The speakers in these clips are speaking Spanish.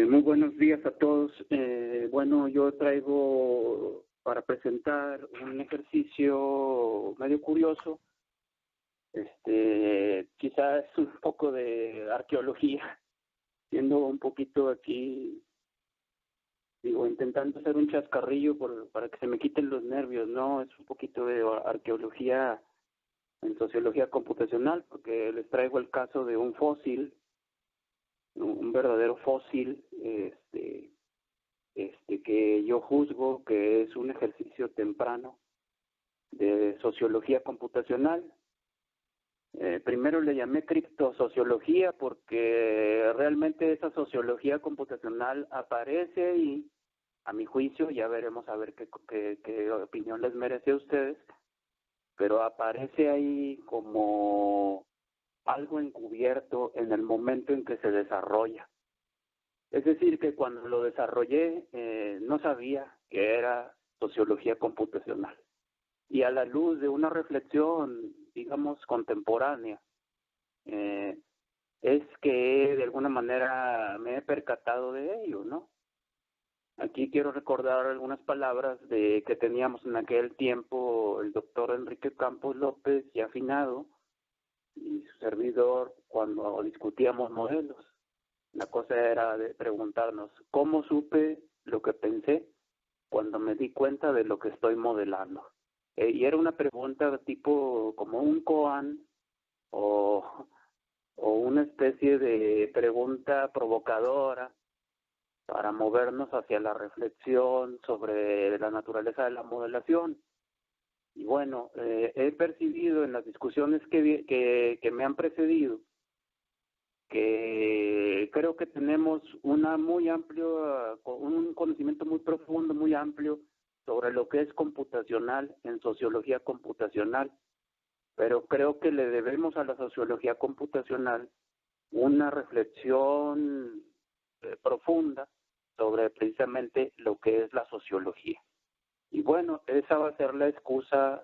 Muy buenos días a todos. Bueno, yo traigo para presentar un ejercicio medio curioso. Quizás un poco de arqueología, siendo un poquito aquí, digo, intentando hacer un chascarrillo para que se me quiten los nervios, ¿no? Es un poquito de arqueología en sociología computacional, porque les traigo el caso de un fósil, un verdadero fósil, que yo juzgo que es un ejercicio temprano de sociología computacional. Primero le llamé criptosociología porque realmente esa sociología computacional aparece ahí, a mi juicio, ya veremos a ver qué opinión les merece a ustedes, pero aparece ahí como algo encubierto en el momento en que se desarrolla. Es decir, que cuando lo desarrollé no sabía que era sociología computacional. Y a la luz de una reflexión, digamos, contemporánea, es que de alguna manera me he percatado de ello, ¿no? Aquí quiero recordar algunas palabras que teníamos en aquel tiempo el doctor Enrique Campos López, ya afinado, y su servidor cuando discutíamos modelos. La cosa era de preguntarnos, ¿cómo supe lo que pensé cuando me di cuenta de lo que estoy modelando? Y era una pregunta tipo como un koan o una especie de pregunta provocadora para movernos hacia la reflexión sobre la naturaleza de la modelación. Y bueno, he percibido en las discusiones que me han precedido que creo que tenemos un conocimiento muy profundo, muy amplio sobre lo que es computacional en sociología computacional, pero creo que le debemos a la sociología computacional una reflexión profunda sobre precisamente lo que es la sociología. Y bueno, esa va a ser la excusa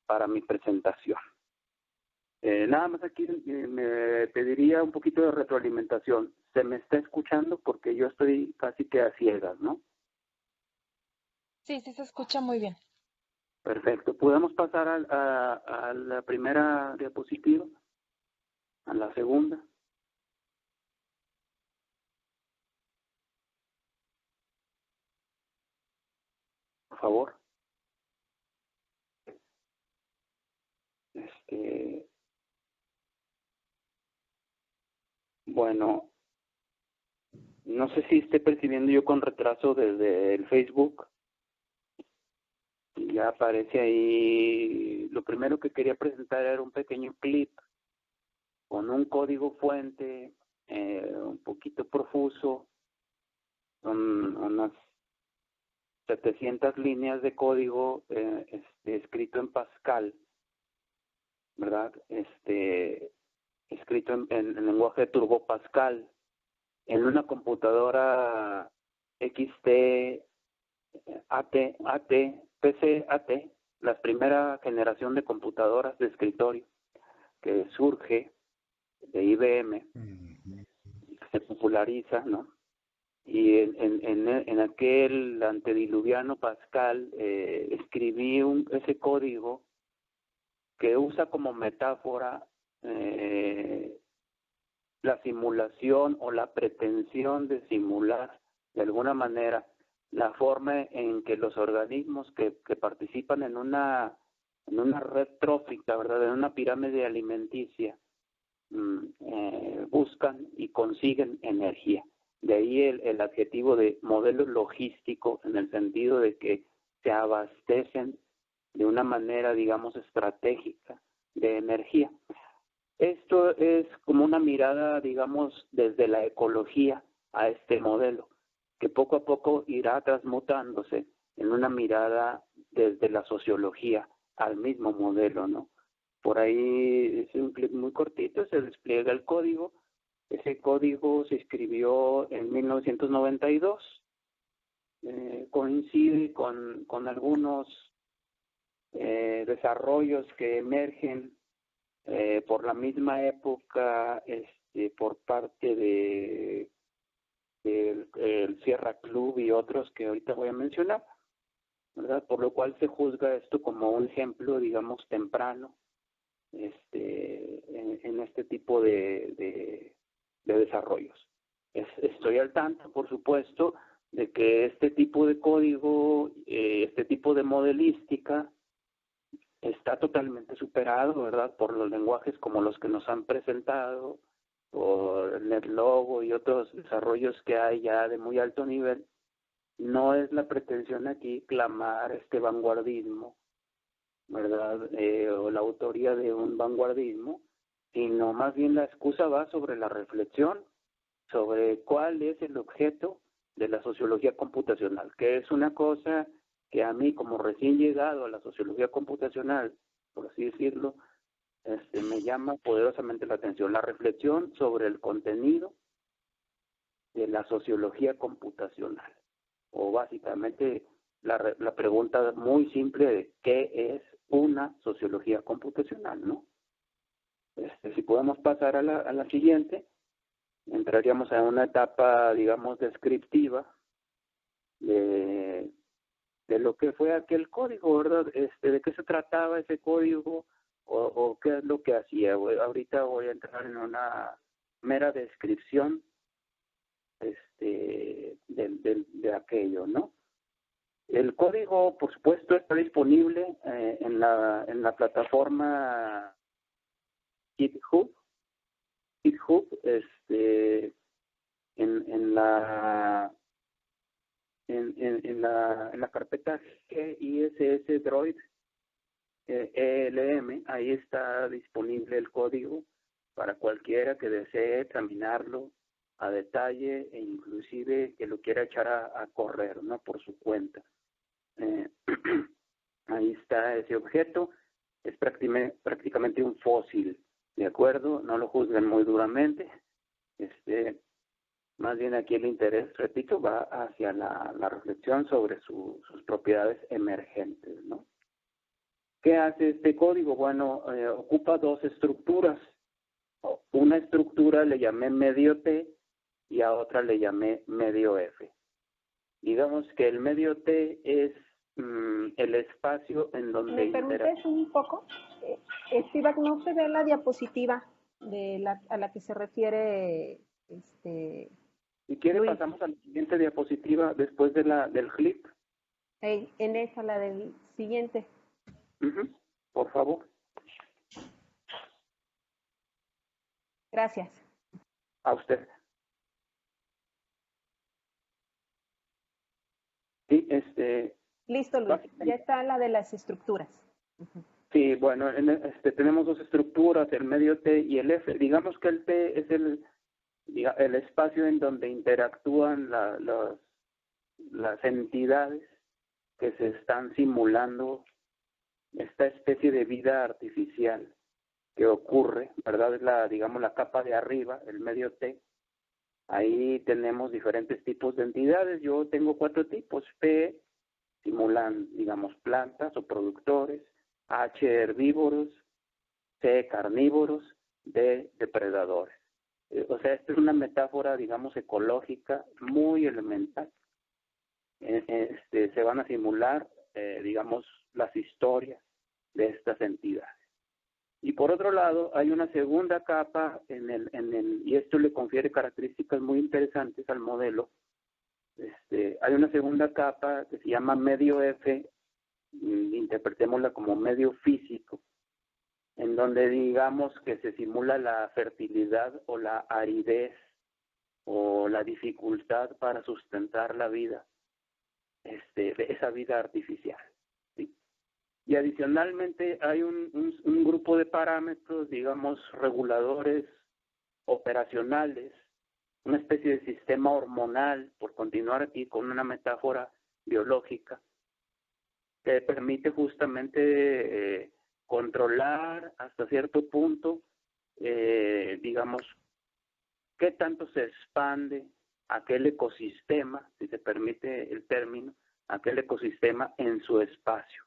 para mi presentación. Nada más aquí me pediría un poquito de retroalimentación. ¿Se me está escuchando? Porque yo estoy casi que a ciegas, ¿no? Sí, sí se escucha muy bien. Perfecto. ¿Podemos pasar a la primera diapositiva? ¿A la segunda? Por favor. Bueno, no sé si esté percibiendo yo con retraso desde el Facebook. Ya aparece ahí. Lo primero que quería presentar era un pequeño clip con un código fuente un poquito profuso, son unas 700 líneas de código escrito en Pascal, ¿verdad? Escrito en lenguaje de Turbo Pascal, en una computadora XT, PC AT, la primera generación de computadoras de escritorio que surge de IBM, que se populariza, ¿no? Y en aquel antediluviano Pascal escribí ese código que usa como metáfora la simulación o la pretensión de simular de alguna manera la forma en que los organismos que participan en una red trófica, ¿verdad?, en una pirámide alimenticia, buscan y consiguen energía. De ahí el adjetivo de modelo logístico, en el sentido de que se abastecen de una manera, digamos, estratégica de energía. Esto es como una mirada, digamos, desde la ecología a este modelo, que poco a poco irá transmutándose en una mirada desde la sociología al mismo modelo, ¿no? Por ahí es un clip muy cortito, se despliega el código. Ese código se escribió en 1992. Coincide con algunos desarrollos que emergen por la misma época por parte de el Sierra Club y otros que ahorita voy a mencionar, ¿verdad? Por lo cual se juzga esto como un ejemplo, digamos, temprano en este tipo de desarrollos. Estoy al tanto, por supuesto, de que este tipo de código, este tipo de modelística está totalmente superado, ¿verdad? Por los lenguajes como los que nos han presentado, por NetLogo y otros desarrollos que hay ya de muy alto nivel. No es la pretensión aquí clamar este vanguardismo, ¿verdad? O la autoría de un vanguardismo, sino más bien la excusa va sobre la reflexión sobre cuál es el objeto de la sociología computacional, que es una cosa que a mí, como recién llegado a la sociología computacional, por así decirlo, me llama poderosamente la atención, la reflexión sobre el contenido de la sociología computacional, o básicamente la pregunta muy simple de qué es una sociología computacional, ¿no? Si podemos pasar a la siguiente, entraríamos a una etapa, digamos, descriptiva de lo que fue aquel código, ¿verdad? De qué se trataba ese código o qué es lo que hacía. Ahorita voy a entrar en una mera descripción de aquello, ¿no? El código, por supuesto, está disponible en la plataforma GitHub, en la carpeta GISS Droid ELM, ahí está disponible el código para cualquiera que desee examinarlo a detalle e inclusive que lo quiera echar a correr, ¿no? Por su cuenta. Ahí está ese objeto, es prácticamente un fósil, ¿de acuerdo? No lo juzguen muy duramente. Más bien aquí el interés, repito, va hacia la reflexión sobre sus propiedades emergentes, ¿no? ¿Qué hace este código? Bueno, ocupa dos estructuras. Una estructura le llamé medio T y a otra le llamé medio F. Digamos que el medio T es el espacio en donde... ¿Me permites un poco? Steve, no se ve la diapositiva a la que se refiere Si quiere Luis. pasamos a la siguiente diapositiva después de del clip. En esa, la del siguiente. Por favor. Gracias. A usted. Sí, Listo, Luis. Ya está la de las estructuras. Sí, bueno, tenemos dos estructuras, el medio T y el F. Digamos que el T es el espacio en donde interactúan las entidades que se están simulando esta especie de vida artificial que ocurre, ¿verdad? Es la capa de arriba, el medio T. Ahí tenemos diferentes tipos de entidades. Yo tengo 4 tipos. P simulan, digamos, plantas o productores. H, herbívoros. C, carnívoros. D, depredadores. O sea, esta es una metáfora, digamos, ecológica muy elemental. Se van a simular, digamos, las historias de estas entidades. Y por otro lado, hay una segunda capa y esto le confiere características muy interesantes al modelo. Hay una segunda capa que se llama medio F, interpretémosla como medio físico, en donde digamos que se simula la fertilidad o la aridez o la dificultad para sustentar la vida, esa vida artificial. ¿Sí? Y adicionalmente hay un grupo de parámetros, digamos, reguladores operacionales, una especie de sistema hormonal, por continuar aquí con una metáfora biológica, que permite justamente controlar hasta cierto punto, digamos, qué tanto se expande aquel ecosistema, si se permite el término, aquel ecosistema en su espacio.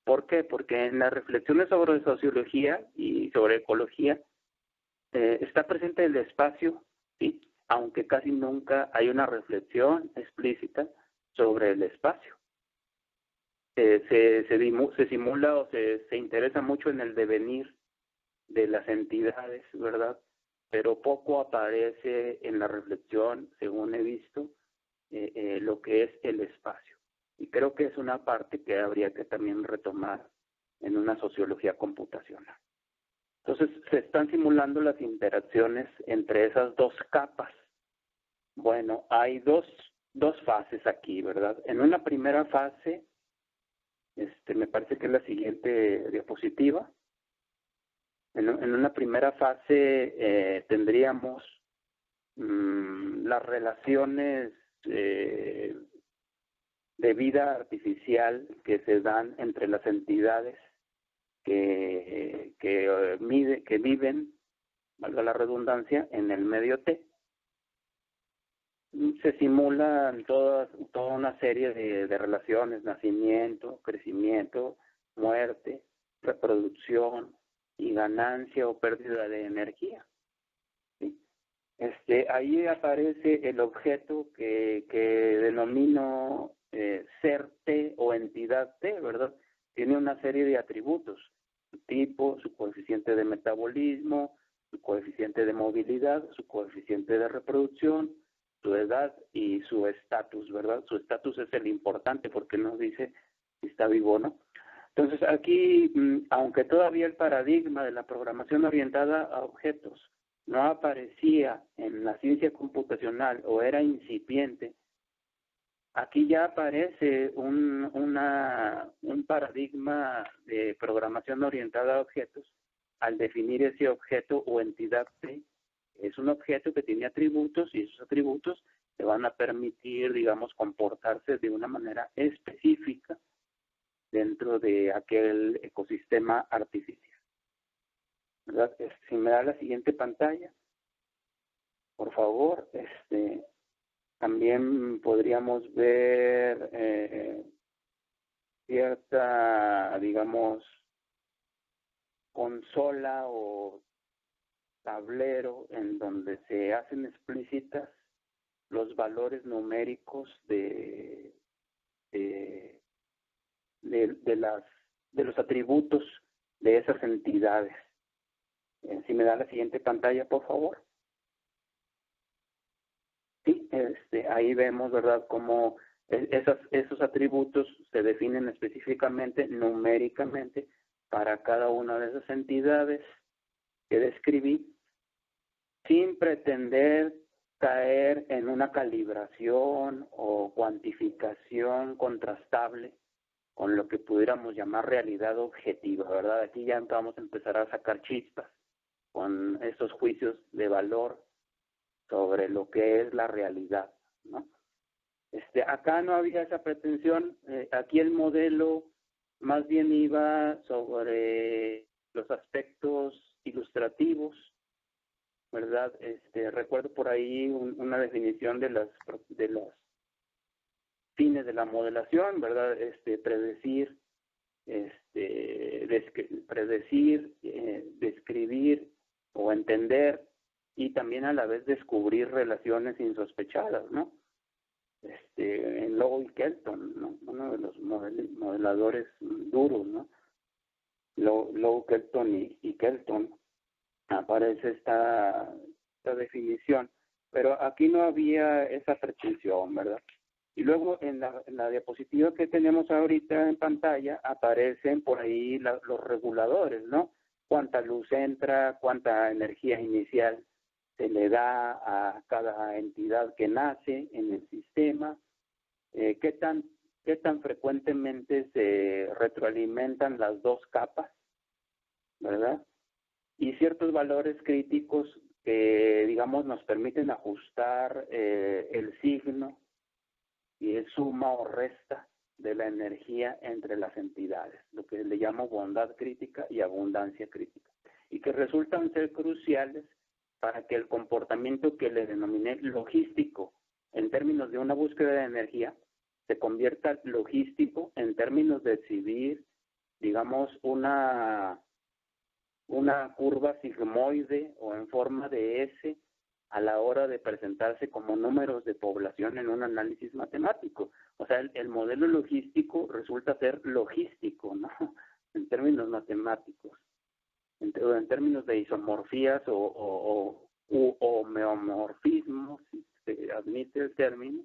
¿Por qué? Porque en las reflexiones sobre sociología y sobre ecología está presente el espacio, ¿sí? aunque casi nunca hay una reflexión explícita sobre el espacio. Se simula o se interesa mucho en el devenir de las entidades, ¿verdad? Pero poco aparece en la reflexión, según he visto, lo que es el espacio. Y creo que es una parte que habría que también retomar en una sociología computacional. Entonces, se están simulando las interacciones entre esas dos capas. Bueno, hay dos fases aquí, ¿verdad? En una primera fase, me parece que es la siguiente diapositiva. En una primera fase tendríamos las relaciones de vida artificial que se dan entre las entidades que viven, valga la redundancia, en el medio T. Se simulan toda una serie de relaciones: nacimiento, crecimiento, muerte, reproducción y ganancia o pérdida de energía. ¿Sí? Ahí aparece el objeto que denomino ser T o entidad T, ¿verdad? Tiene una serie de atributos: su tipo, su coeficiente de metabolismo, su coeficiente de movilidad, su coeficiente de reproducción, su edad y su estatus, ¿verdad? Su estatus es el importante porque nos dice si está vivo o no. Entonces aquí, aunque todavía el paradigma de la programación orientada a objetos no aparecía en la ciencia computacional o era incipiente, aquí ya aparece un paradigma de programación orientada a objetos al definir ese objeto o entidad T. Es un objeto que tiene atributos y esos atributos le van a permitir, digamos, comportarse de una manera específica dentro de aquel ecosistema artificial, ¿verdad? Si me da la siguiente pantalla, por favor, también podríamos ver cierta, digamos, consola o tablero en donde se hacen explícitas los valores numéricos de los atributos de esas entidades. Si me da la siguiente pantalla, por favor. Sí, ahí vemos, ¿verdad?, cómo esos atributos se definen específicamente, numéricamente, para cada una de esas entidades que describí, sin pretender caer en una calibración o cuantificación contrastable con lo que pudiéramos llamar realidad objetiva, ¿verdad? Aquí ya vamos a empezar a sacar chispas con esos juicios de valor sobre lo que es la realidad, ¿no? Acá no había esa pretensión. Aquí el modelo más bien iba sobre los aspectos ilustrativos, ¿verdad? Recuerdo por ahí una definición de los fines de la modelación, ¿verdad? Predecir, describir o entender, y también a la vez descubrir relaciones insospechadas, ¿no? En Lowe y Kelton, ¿no? Uno de los modeladores duros, ¿no? Lowe, Kelton y Kelton, aparece esta definición, pero aquí no había esa pretensión, ¿verdad? Y luego en la diapositiva que tenemos ahorita en pantalla aparecen por ahí los reguladores, ¿no? Cuánta luz entra, cuánta energía inicial se le da a cada entidad que nace en el sistema, qué tan frecuentemente se retroalimentan las dos capas, ¿verdad? Y ciertos valores críticos que, digamos, nos permiten ajustar el signo, y es suma o resta de la energía entre las entidades, lo que le llamo bondad crítica y abundancia crítica, y que resultan ser cruciales para que el comportamiento que le denominé logístico en términos de una búsqueda de energía se convierta logístico en términos de exhibir, digamos, una curva sigmoide o en forma de S a la hora de presentarse como números de población en un análisis matemático. O sea, el modelo logístico resulta ser logístico, ¿no? En términos matemáticos, en términos de isomorfías o homeomorfismos, si se admite el término,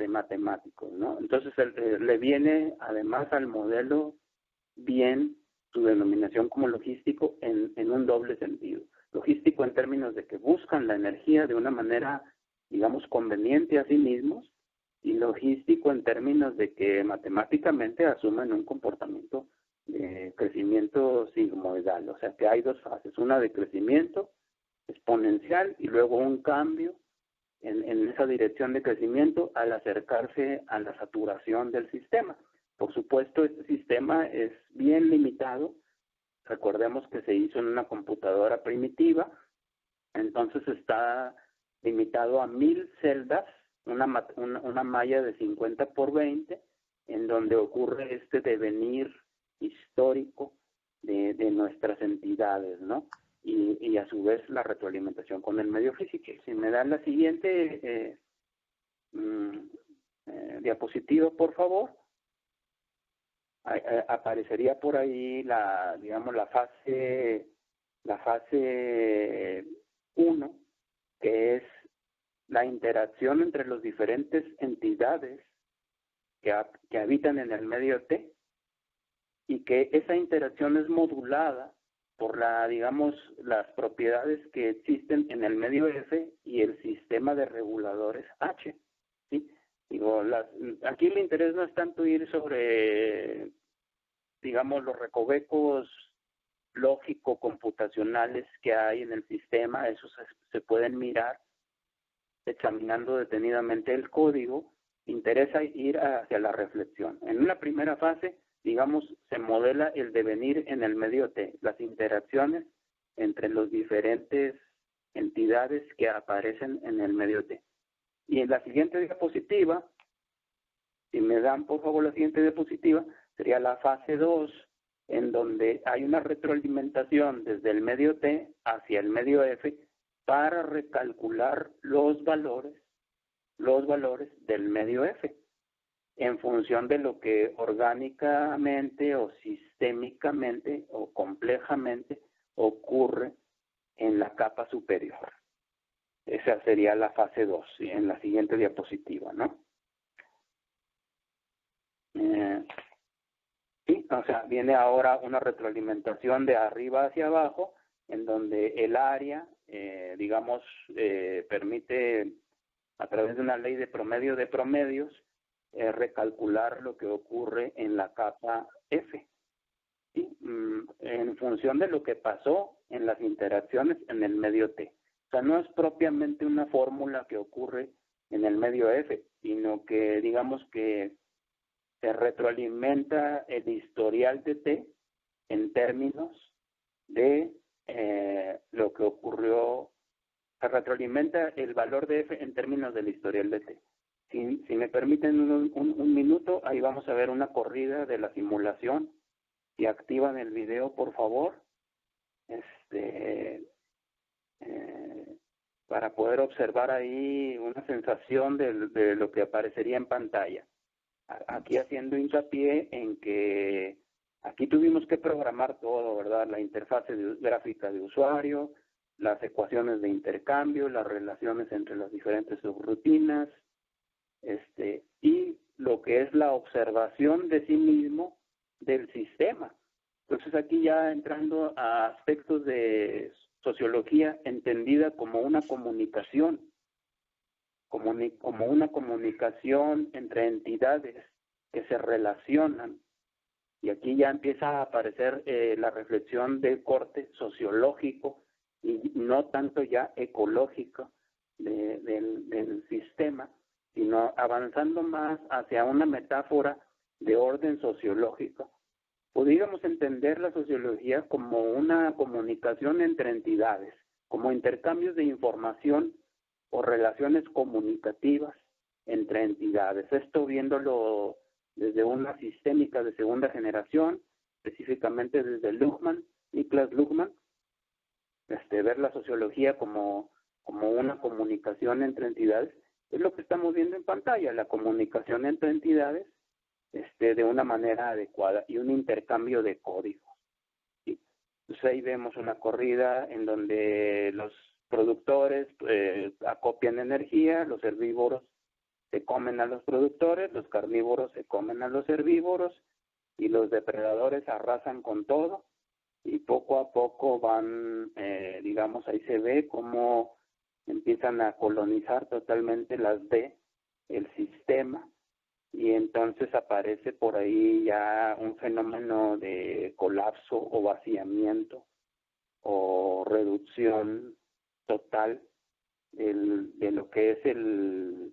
matemáticos, ¿no? Entonces le viene además al modelo bien su denominación como logístico en un doble sentido. Logístico en términos de que buscan la energía de una manera, digamos, conveniente a sí mismos, y logístico en términos de que matemáticamente asumen un comportamiento de crecimiento sigmoidal, o sea que hay dos fases, una de crecimiento exponencial y luego un cambio en esa dirección de crecimiento al acercarse a la saturación del sistema. Por supuesto, este sistema es bien limitado. Recordemos que se hizo en una computadora primitiva, entonces está limitado a 1000 celdas, una malla de 50 por 20, en donde ocurre este devenir histórico de nuestras entidades, ¿no? Y a su vez la retroalimentación con el medio físico. Si me dan la siguiente diapositiva, por favor. Aparecería por ahí la fase 1, que es la interacción entre las diferentes entidades que habitan en el medio T, y que esa interacción es modulada por las propiedades que existen en el medio F y el sistema de reguladores H, ¿sí? Digo, aquí el interés no es tanto ir sobre, digamos, los recovecos lógico-computacionales que hay en el sistema. Esos se pueden mirar examinando detenidamente el código. Interesa ir hacia la reflexión. En una primera fase, digamos, se modela el devenir en el medio T, las interacciones entre las diferentes entidades que aparecen en el medio T. Y en la siguiente diapositiva, si me dan por favor la siguiente diapositiva, sería la fase 2, en donde hay una retroalimentación desde el medio T hacia el medio F para recalcular los valores del medio F en función de lo que orgánicamente o sistémicamente o complejamente ocurre en la capa superior. Esa sería la fase 2, ¿sí? En la siguiente diapositiva, ¿no? Sí, o sea, viene ahora una retroalimentación de arriba hacia abajo, en donde el área, permite, a través de una ley de promedio de promedios, recalcular lo que ocurre en la capa F, ¿sí? En función de lo que pasó en las interacciones en el medio T. O sea, no es propiamente una fórmula que ocurre en el medio F, sino que digamos que se retroalimenta el historial de T en términos de lo que ocurrió, se retroalimenta el valor de F en términos del historial de T. Si me permiten un minuto, ahí vamos a ver una corrida de la simulación. Si activan el video, por favor, para poder observar ahí una sensación de lo que aparecería en pantalla. Aquí haciendo hincapié en que aquí tuvimos que programar todo, ¿verdad? La interfase gráfica de usuario, las ecuaciones de intercambio, las relaciones entre las diferentes subrutinas, y lo que es la observación de sí mismo del sistema. Entonces aquí ya entrando a aspectos de sociología entendida como una comunicación, como una comunicación entre entidades que se relacionan. Y aquí ya empieza a aparecer la reflexión de corte sociológico y no tanto ya ecológico del sistema, sino avanzando más hacia una metáfora de orden sociológico. Podríamos entender la sociología como una comunicación entre entidades, como intercambios de información o relaciones comunicativas entre entidades. Esto viéndolo desde una sistémica de segunda generación, específicamente desde Luhmann, Niklas Luhmann, ver la sociología como como una comunicación entre entidades, es lo que estamos viendo en pantalla, la comunicación entre entidades de una manera adecuada y un intercambio de códigos. ¿Sí? Entonces ahí vemos una corrida en donde los productores acopian energía, los herbívoros se comen a los productores, los carnívoros se comen a los herbívoros y los depredadores arrasan con todo y poco a poco van, digamos, ahí se ve cómo empiezan a colonizar totalmente las D, el sistema, y entonces aparece por ahí ya un fenómeno de colapso o vaciamiento o reducción total de lo que es el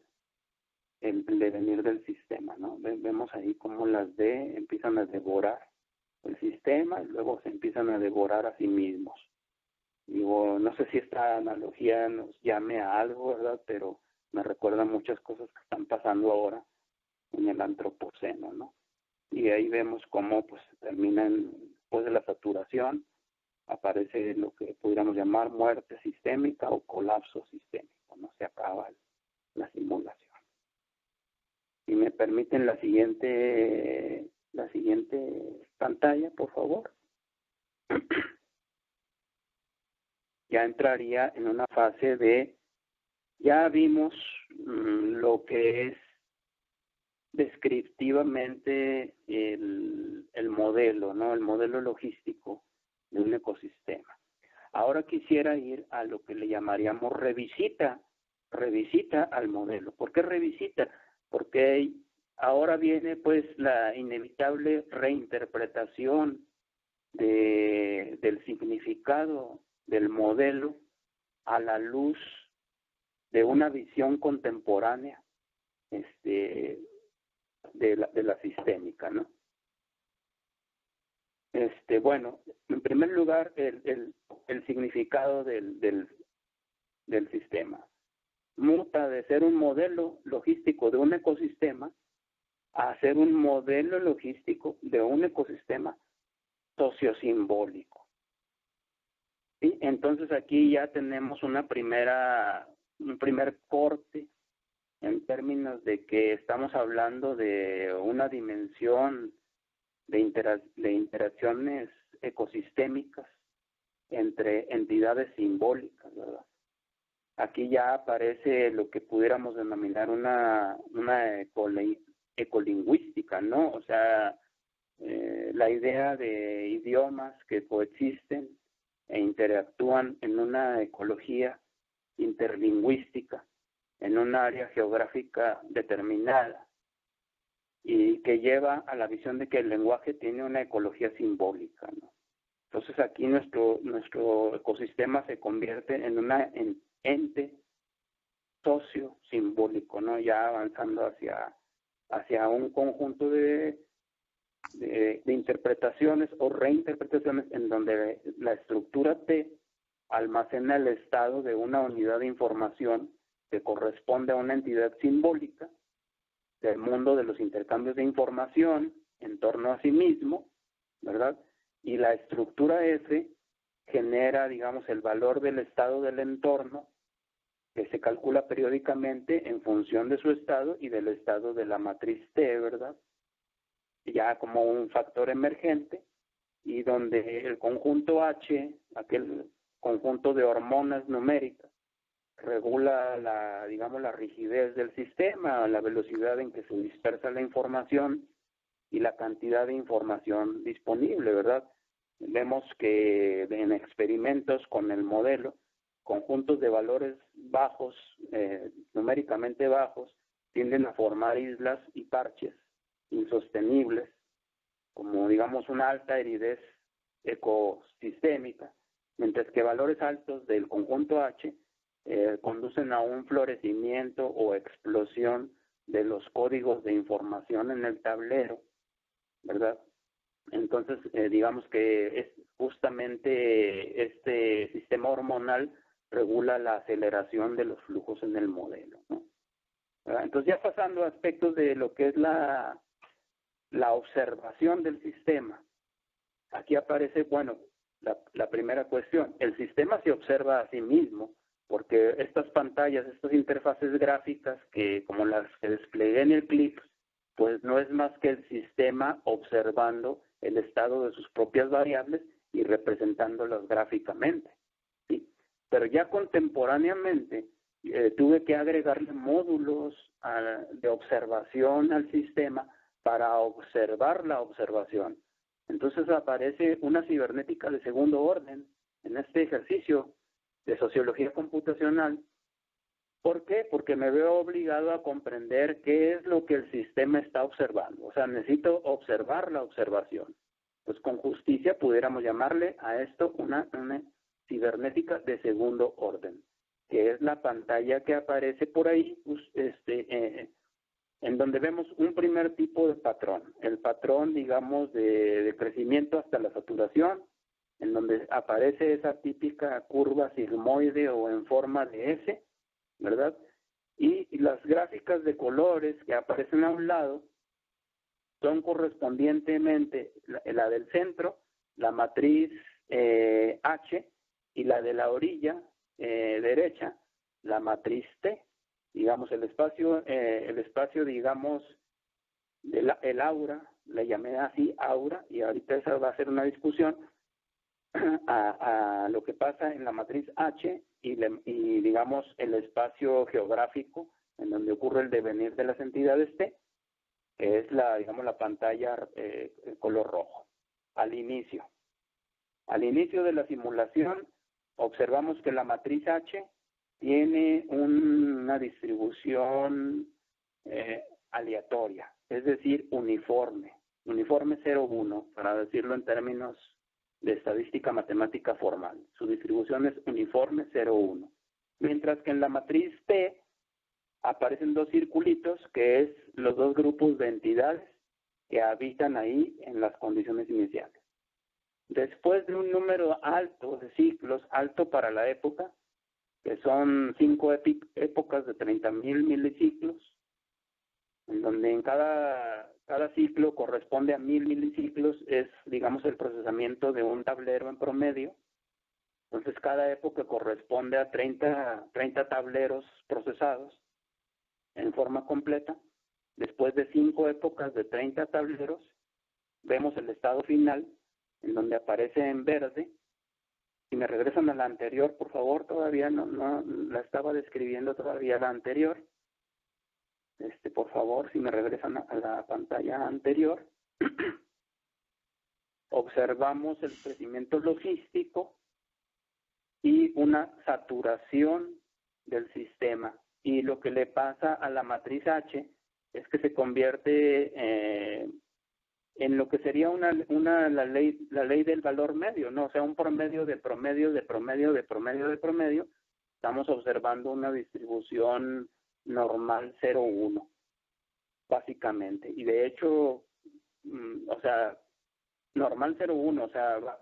devenir del sistema, ¿no? Vemos ahí cómo las D empiezan a devorar el sistema y luego se empiezan a devorar a sí mismos. Digo, no sé si esta analogía nos llame a algo, ¿verdad? Pero me recuerda muchas cosas que están pasando ahora en el antropoceno, ¿no? Y ahí vemos cómo pues terminan, después de la saturación, aparece lo que pudiéramos llamar muerte sistémica o colapso sistémico, ¿no? Se acaba la simulación. Si me permiten la siguiente pantalla, por favor. Ya entraría en una fase de, ya vimos lo que es descriptivamente el modelo, ¿no? El modelo logístico de un ecosistema. Ahora quisiera ir a lo que le llamaríamos revisita al modelo. ¿Por qué revisita? Porque ahora viene pues la inevitable reinterpretación del significado del modelo a la luz de una visión contemporánea de la sistémica, ¿no? Bueno, en primer lugar, el significado del sistema muta de ser un modelo logístico de un ecosistema a ser un modelo logístico de un ecosistema sociosimbólico. ¿Sí? Entonces aquí ya tenemos un primer corte en términos de que estamos hablando de una dimensión de interacciones ecosistémicas entre entidades simbólicas, ¿verdad? Aquí ya aparece lo que pudiéramos denominar una ecolingüística, ¿no? O sea, la idea de idiomas que coexisten e interactúan en una ecología interlingüística, en un área geográfica determinada, y que lleva a la visión de que el lenguaje tiene una ecología simbólica, ¿no? Entonces aquí nuestro ecosistema se convierte en una ente socio-simbólico, ¿no? Ya avanzando hacia un conjunto de interpretaciones o reinterpretaciones en donde la estructura T almacena el estado de una unidad de información que corresponde a una entidad simbólica del mundo de los intercambios de información en torno a sí mismo, ¿verdad? Y la estructura F genera, digamos, el valor del estado del entorno que se calcula periódicamente en función de su estado y del estado de la matriz T, ¿verdad? Ya como un factor emergente, y donde el conjunto H, aquel conjunto de hormonas numéricas, regula la rigidez del sistema, la velocidad en que se dispersa la información y la cantidad de información disponible, ¿verdad? Vemos que en experimentos con el modelo, conjuntos de valores bajos, numéricamente bajos, tienden a formar islas y parches insostenibles, como digamos una alta aridez ecosistémica, mientras que valores altos del conjunto H conducen a un florecimiento o explosión de los códigos de información en el tablero, ¿verdad? Entonces, digamos que es justamente este sistema hormonal regula la aceleración de los flujos en el modelo, ¿no? ¿Verdad? Entonces, ya pasando a aspectos de lo que es la observación del sistema, aquí aparece, bueno, la primera cuestión, el sistema se observa a sí mismo porque estas pantallas, estas interfaces gráficas que como las que desplegué en el clip, pues no es más que el sistema observando el estado de sus propias variables y representándolas gráficamente, ¿sí? Pero ya contemporáneamente tuve que agregarle módulos de observación al sistema para observar la observación. Entonces aparece una cibernética de segundo orden en este ejercicio de sociología computacional. ¿Por qué? Porque me veo obligado a comprender qué es lo que el sistema está observando. O sea, necesito observar la observación. Pues con justicia pudiéramos llamarle a esto una cibernética de segundo orden, que es la pantalla que aparece por ahí, pues, en donde vemos un primer tipo de patrón. El patrón, digamos, de crecimiento hasta la saturación, en donde aparece esa típica curva sigmoide o en forma de S, ¿verdad? Y las gráficas de colores que aparecen a un lado son correspondientemente la del centro, la matriz H, y la de la orilla derecha, la matriz T. Digamos, el espacio, digamos, el aura, le llamé así aura, y ahorita esa va a ser una discusión, a lo que pasa en la matriz H y digamos el espacio geográfico en donde ocurre el devenir de las entidades T, que es digamos la pantalla color rojo. Al inicio de la simulación observamos que la matriz H tiene una distribución aleatoria, es decir, uniforme 0,1, para decirlo en términos de estadística matemática formal. Su distribución es uniforme 0,1. Mientras que en la matriz T aparecen dos circulitos, que es los dos grupos de entidades que habitan ahí en las condiciones iniciales. Después de un número alto de ciclos, alto para la época, que son 5 épocas de 30.000 miliciclos, en donde en cada ciclo corresponde a 1.000 miliciclos, es, digamos, el procesamiento de un tablero en promedio. Entonces, cada época corresponde a 30 tableros procesados en forma completa. Después de 5 épocas de 30 tableros, vemos el estado final, en donde aparece en verde. Si me regresan a la anterior, por favor, todavía no la estaba describiendo todavía la anterior. Por favor, si me regresan a la pantalla anterior, observamos el crecimiento logístico y una saturación del sistema. Y lo que le pasa a la matriz H es que se convierte en lo que sería la ley del valor medio, ¿no? O sea, un promedio de promedio de promedio de promedio de promedio. Estamos observando una distribución normal 0,1, básicamente. Y de hecho, o sea, normal 0,1, o sea,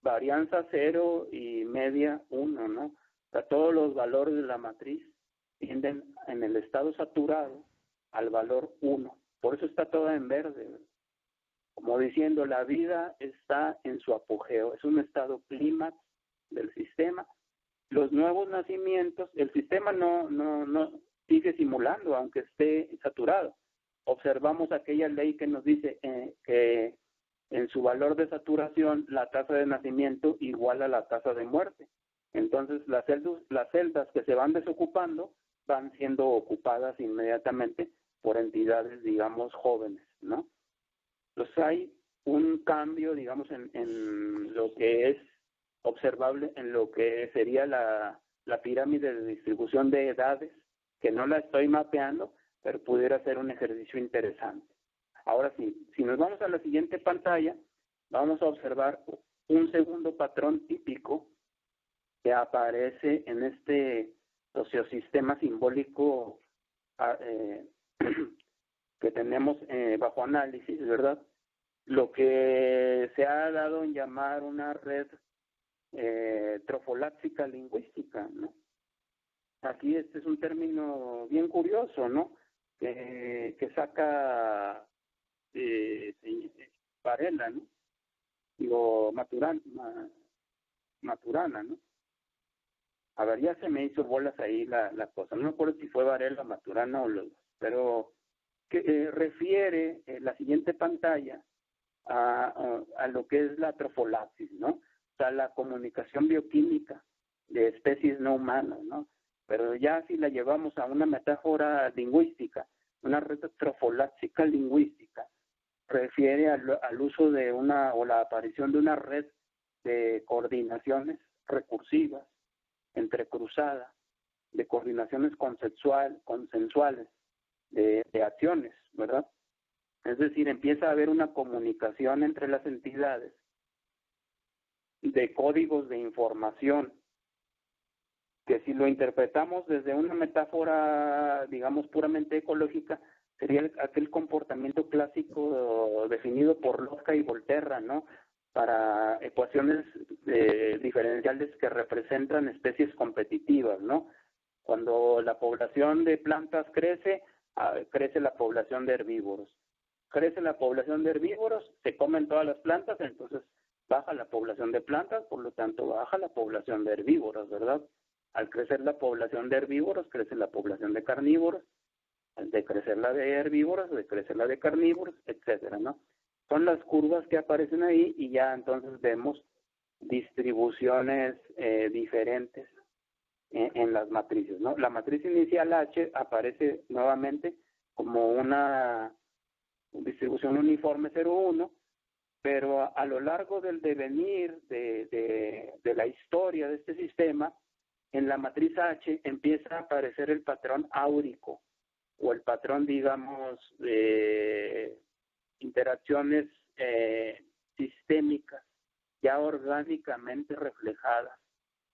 varianza 0 y media 1, ¿no? O sea, todos los valores de la matriz tienden en el estado saturado al valor 1. Por eso está toda en verde, ¿no? Como diciendo, la vida está en su apogeo, es un estado clímax del sistema. Los nuevos nacimientos, el sistema no sigue simulando, aunque esté saturado. Observamos aquella ley que nos dice que en su valor de saturación la tasa de nacimiento igual a la tasa de muerte. Entonces las celdas que se van desocupando van siendo ocupadas inmediatamente por entidades, digamos, jóvenes, ¿no? Entonces hay un cambio, digamos, en lo que es observable, en lo que sería la pirámide de distribución de edades, que no la estoy mapeando, pero pudiera ser un ejercicio interesante. Ahora sí, si nos vamos a la siguiente pantalla, vamos a observar un segundo patrón típico que aparece en este sociosistema simbólico que tenemos bajo análisis, ¿verdad? Lo que se ha dado en llamar una red trofoláxica lingüística, ¿no? Aquí este es un término bien curioso, ¿no? Que saca Varela, ¿no? Digo, Maturana, ¿no? A ver, ya se me hizo bolas ahí la cosa. No me acuerdo si fue Varela, Maturana o los dos, pero que refiere la siguiente pantalla a lo que es la trofolaxis, ¿no? O sea, la comunicación bioquímica de especies no humanas, ¿no? Pero ya si la llevamos a una metáfora lingüística, una red trofoláxica lingüística, refiere al uso de o la aparición de una red de coordinaciones recursivas, entrecruzadas, de coordinaciones consensuales, de acciones, ¿verdad? Es decir, empieza a haber una comunicación entre las entidades de códigos de información, que si lo interpretamos desde una metáfora, digamos, puramente ecológica, sería aquel comportamiento clásico definido por Lotka y Volterra, ¿no? Para ecuaciones diferenciales que representan especies competitivas, ¿no? Cuando la población de plantas crece, crece la población de herbívoros. Crece la población de herbívoros, se comen todas las plantas, entonces baja la población de plantas, por lo tanto baja la población de herbívoros, ¿verdad? Al crecer la población de herbívoros, crece la población de carnívoros, al decrecer la de herbívoros, decrece la de carnívoros, etcétera, ¿no? Son las curvas que aparecen ahí y ya entonces vemos distribuciones diferentes en las matrices, ¿no? La matriz inicial H aparece nuevamente como una distribución uniforme 0,1, pero a lo largo del devenir de la historia de este sistema, en la matriz H empieza a aparecer el patrón áurico, o el patrón, digamos, de interacciones sistémicas, ya orgánicamente reflejadas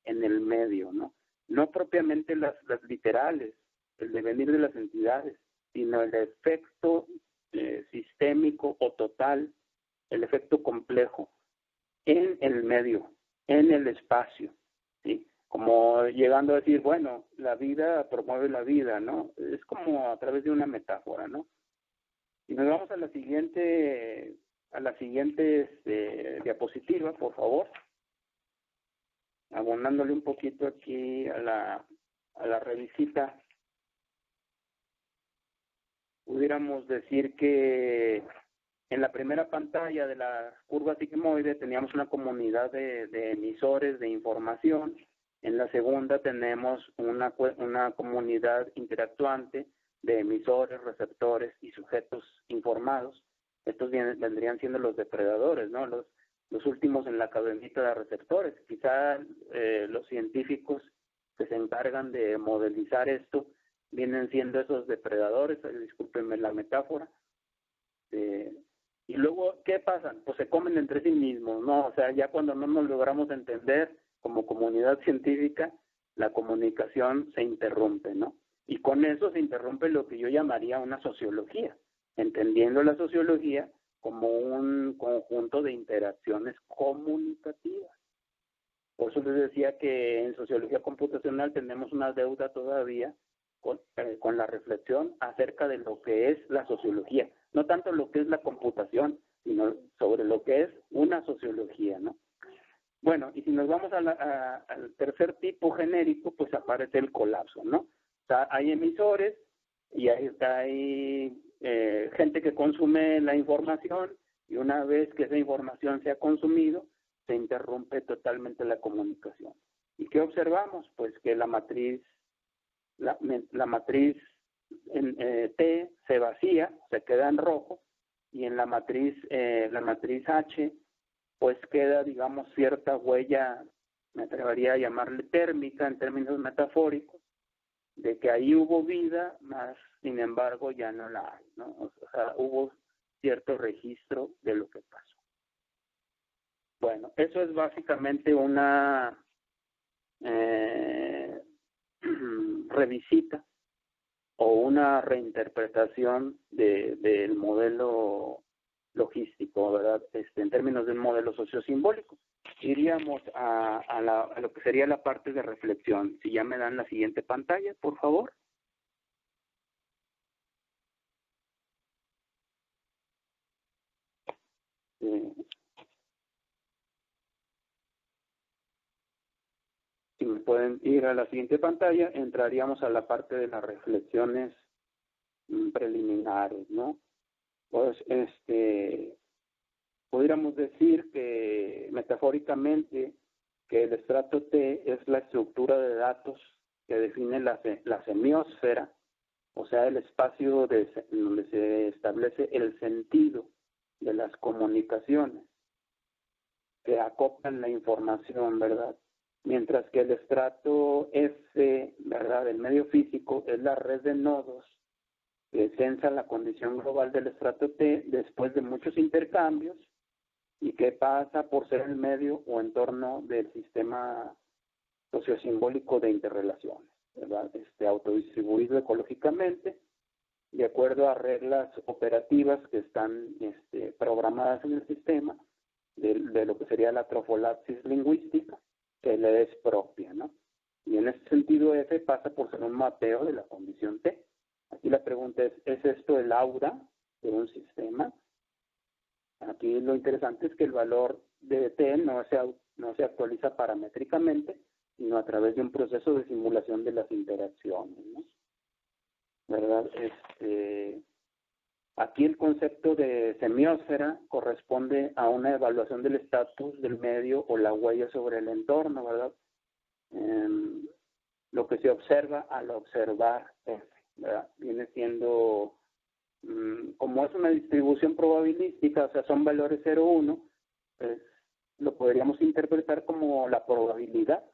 en el medio, ¿no? No propiamente las literales, el devenir de las entidades, sino el efecto sistémico o total, el efecto complejo en el medio, en el espacio, ¿sí? Como llegando a decir, bueno, la vida promueve la vida, ¿no? Es como a través de una metáfora, ¿no? Y nos vamos a la siguiente diapositiva, por favor, abonándole un poquito aquí a la revisita. Pudiéramos decir que en la primera pantalla de la curva sigmoide teníamos una comunidad de emisores de información. En la segunda tenemos una comunidad interactuante de emisores, receptores y sujetos informados. Estos vendrían siendo los depredadores, ¿no? Los últimos en la cadenita de receptores. Quizá los científicos que se encargan de modelizar esto vienen siendo esos depredadores, discúlpenme la metáfora. Y luego, ¿qué pasa? Pues se comen entre sí mismos, ¿no? O sea, ya cuando no nos logramos entender como comunidad científica, la comunicación se interrumpe, ¿no? Y con eso se interrumpe lo que yo llamaría una sociología, entendiendo la sociología como un conjunto de interacciones comunicativas. Por eso les decía que en sociología computacional tenemos una deuda todavía con la reflexión acerca de lo que es la sociología, no tanto lo que es la computación, sino sobre lo que es una sociología, ¿no? Bueno, y si nos vamos al tercer tipo genérico, pues aparece el colapso, ¿no? O sea, hay emisores y hay gente que consume la información, y una vez que esa información se ha consumido, se interrumpe totalmente la comunicación. ¿Y qué observamos? Pues que la matriz en T se vacía, se queda en rojo, y en la matriz H pues queda, digamos, cierta huella, me atrevería a llamarle térmica en términos metafóricos, de que ahí hubo vida, más sin embargo ya no la hay, ¿no? O sea, hubo cierto registro de lo que pasó. Bueno, eso es básicamente una revisita o una reinterpretación del modelo logístico, ¿verdad? En términos de un modelo sociosimbólico. Iríamos a lo que sería la parte de reflexión. Si ya me dan la siguiente pantalla, por favor. Si me pueden pueden ir a la siguiente pantalla, entraríamos a la parte de las reflexiones preliminares, ¿no? Pues podríamos decir que metafóricamente que el estrato T es la estructura de datos que define la semiósfera, o sea, el espacio donde se establece el sentido de las comunicaciones que acoplan la información, ¿verdad? Mientras que el estrato F, ¿verdad?, del medio físico es la red de nodos que censa la condición global del estrato T después de muchos intercambios y que pasa por ser el medio o entorno del sistema sociosimbólico de interrelaciones, ¿verdad? Autodistribuido ecológicamente, de acuerdo a reglas operativas que están programadas en el sistema, de lo que sería la trofolapsis lingüística, que le es propia, ¿no? Y en ese sentido F pasa por ser un mapeo de la condición T. Aquí la pregunta ¿es esto el aura de un sistema? Aquí lo interesante es que el valor de T no se actualiza paramétricamente, sino a través de un proceso de simulación de las interacciones, ¿no? ¿Verdad? Aquí el concepto de semiósfera corresponde a una evaluación del estatus del medio o la huella sobre el entorno, ¿verdad? Lo que se observa al observar F, ¿verdad? Viene siendo, como es una distribución probabilística, o sea, son valores 0, 1, pues lo podríamos interpretar como la probabilidad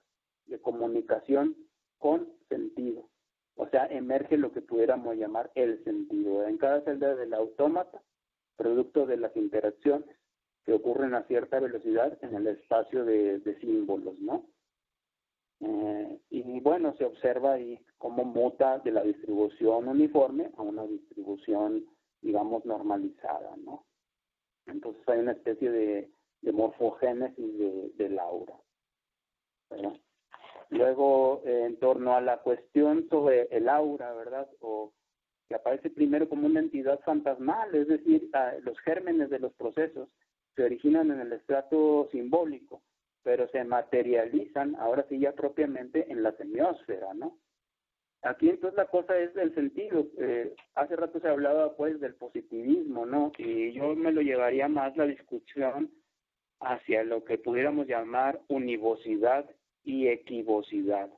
de comunicación con sentido. O sea, emerge lo que pudiéramos llamar el sentido. En cada celda del autómata, producto de las interacciones que ocurren a cierta velocidad en el espacio de símbolos, ¿no? Y bueno, se observa ahí cómo muta de la distribución uniforme a una distribución, digamos, normalizada, ¿no? Entonces hay una especie de morfogénesis del aura, ¿verdad? Luego, en torno a la cuestión sobre el aura, ¿verdad? O que aparece primero como una entidad fantasmal, es decir, los gérmenes de los procesos se originan en el estrato simbólico, pero se materializan, ahora sí ya propiamente, en la semiósfera, ¿no? Aquí entonces la cosa es del sentido. Hace rato se hablaba pues del positivismo, ¿no? Y yo me lo llevaría más la discusión hacia lo que pudiéramos llamar univocidad y equivocidad,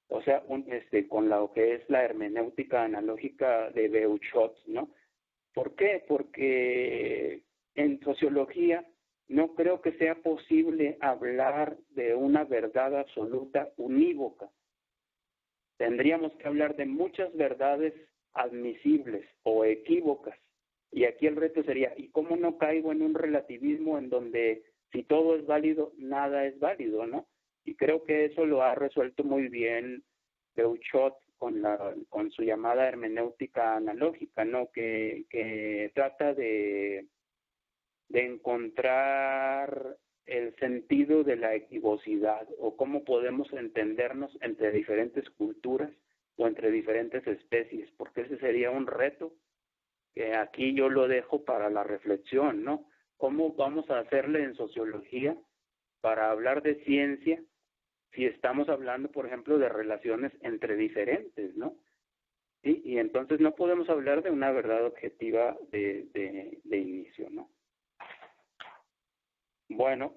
o sea, con lo que es la hermenéutica analógica de Beuchot, ¿no? ¿Por qué? Porque en sociología no creo que sea posible hablar de una verdad absoluta unívoca. Tendríamos que hablar de muchas verdades admisibles o equívocas. Y aquí el reto sería, ¿y cómo no caigo en un relativismo en donde si todo es válido, nada es válido, ¿no? Y creo que eso lo ha resuelto muy bien Beuchot con su llamada hermenéutica analógica, ¿no? Que trata de encontrar el sentido de la equivocidad o cómo podemos entendernos entre diferentes culturas o entre diferentes especies, porque ese sería un reto que aquí yo lo dejo para la reflexión, ¿no? ¿Cómo vamos a hacerle en sociología para hablar de ciencia si estamos hablando, por ejemplo, de relaciones entre diferentes, ¿no? ¿Sí? Y entonces no podemos hablar de una verdad objetiva de inicio, ¿no? Bueno,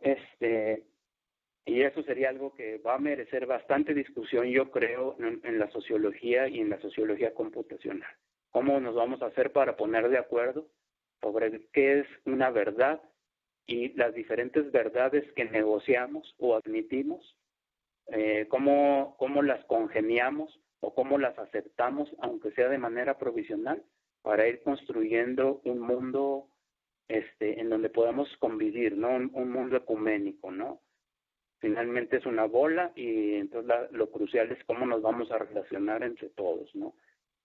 y eso sería algo que va a merecer bastante discusión, yo creo, en la sociología y en la sociología computacional. ¿Cómo nos vamos a hacer para poner de acuerdo sobre qué es una verdad y las diferentes verdades que negociamos o admitimos? Cómo las congeniamos o cómo las aceptamos, aunque sea de manera provisional, para ir construyendo un mundo en donde podamos convivir, ¿no? Un mundo ecuménico, ¿no? Finalmente es una bola y entonces lo crucial es cómo nos vamos a relacionar entre todos, ¿no?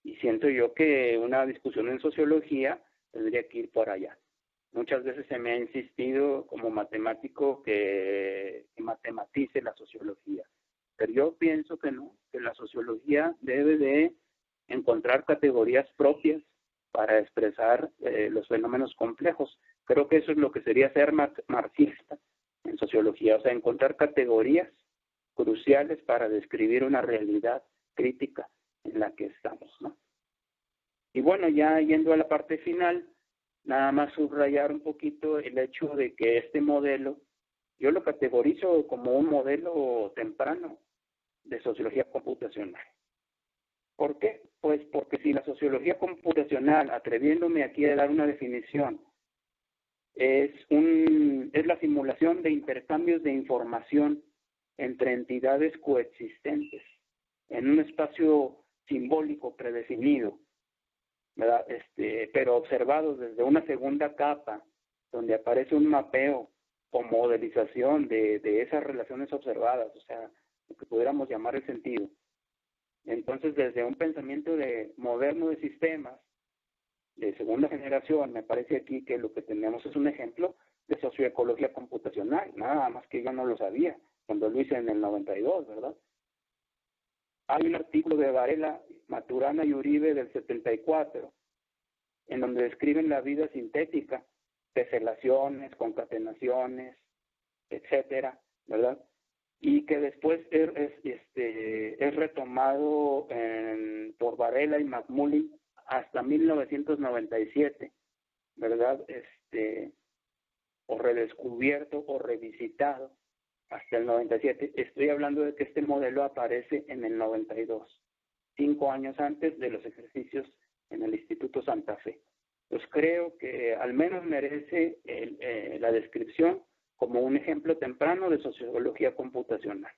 Y siento yo que una discusión en sociología tendría que ir por allá. Muchas veces se me ha insistido como matemático que matematice la sociología, pero yo pienso que no, que la sociología debe de encontrar categorías propias para expresar los fenómenos complejos. Creo que eso es lo que sería ser marxista en sociología, o sea, encontrar categorías cruciales para describir una realidad crítica en la que estamos, ¿no? Y bueno, ya yendo a la parte final, nada más subrayar un poquito el hecho de que este modelo, yo lo categorizo como un modelo temprano de sociología computacional. ¿Por qué? Pues porque si la sociología computacional, atreviéndome aquí a dar una definición, es la simulación de intercambios de información entre entidades coexistentes en un espacio simbólico predefinido, ¿verdad? Pero observados desde una segunda capa, donde aparece un mapeo o modelización de esas relaciones observadas, o sea, lo que pudiéramos llamar el sentido. Entonces, desde un pensamiento moderno de sistemas, de segunda generación, me parece aquí que lo que tenemos es un ejemplo de socioecología computacional, nada más que yo no lo sabía cuando lo hice en el 92, ¿verdad? Hay un artículo de Varela, Maturana y Uribe del 74, en donde describen la vida sintética, teselaciones, concatenaciones, etcétera, ¿verdad? Y que después es retomado por Varela y McMullin hasta 1997, ¿verdad? O redescubierto o revisitado hasta el 97. Estoy hablando de que este modelo aparece en el 92, 5 años antes de los ejercicios en el Instituto Santa Fe. Pues creo que al menos merece la descripción como un ejemplo temprano de sociología computacional.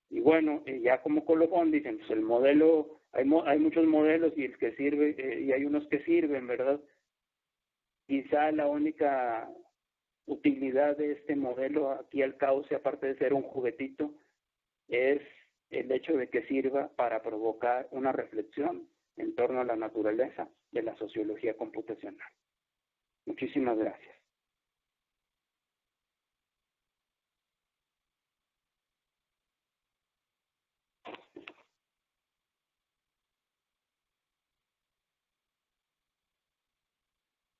Y bueno, ya como colofón dicen, pues el modelo, hay muchos modelos y el que sirve, y hay unos que sirven, ¿verdad? Quizá la única utilidad de este modelo aquí al cauce, aparte de ser un juguetito, es el hecho de que sirva para provocar una reflexión en torno a la naturaleza de la sociología computacional. Muchísimas gracias.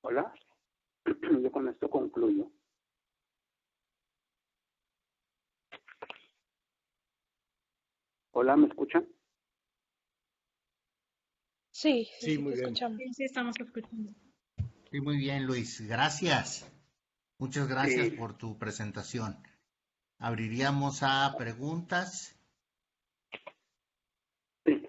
Hola, yo con esto concluyo. Hola, ¿me escuchan? Sí, muy te bien. escuchamos. Sí, estamos escuchando. Sí, muy bien, Luis. Gracias. Muchas gracias Sí. por tu presentación. Abriríamos a preguntas. Sí.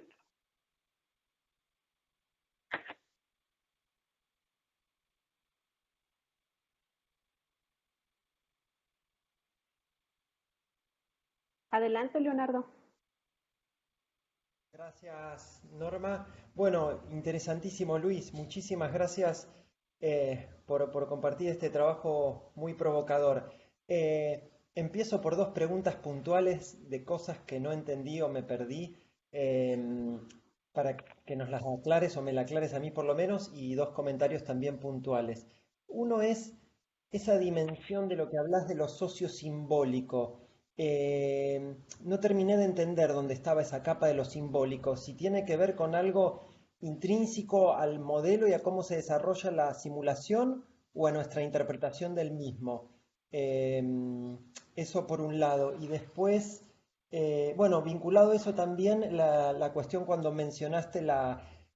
Adelante, Leonardo. Gracias, Norma. Bueno, interesantísimo, Luis. Muchísimas gracias por compartir este trabajo muy provocador. Empiezo por dos preguntas puntuales de cosas que no entendí o me perdí, para que nos las aclares o me las aclares a mí por lo menos, y dos comentarios también puntuales. Uno es esa dimensión de lo que hablas de lo sociosimbólico. No terminé de entender dónde estaba esa capa de lo simbólico, si tiene que ver con algo intrínseco al modelo y a cómo se desarrolla la simulación o a nuestra interpretación del mismo. Eh, Eso por un lado. Y después, bueno, vinculado a eso también la cuestión cuando mencionaste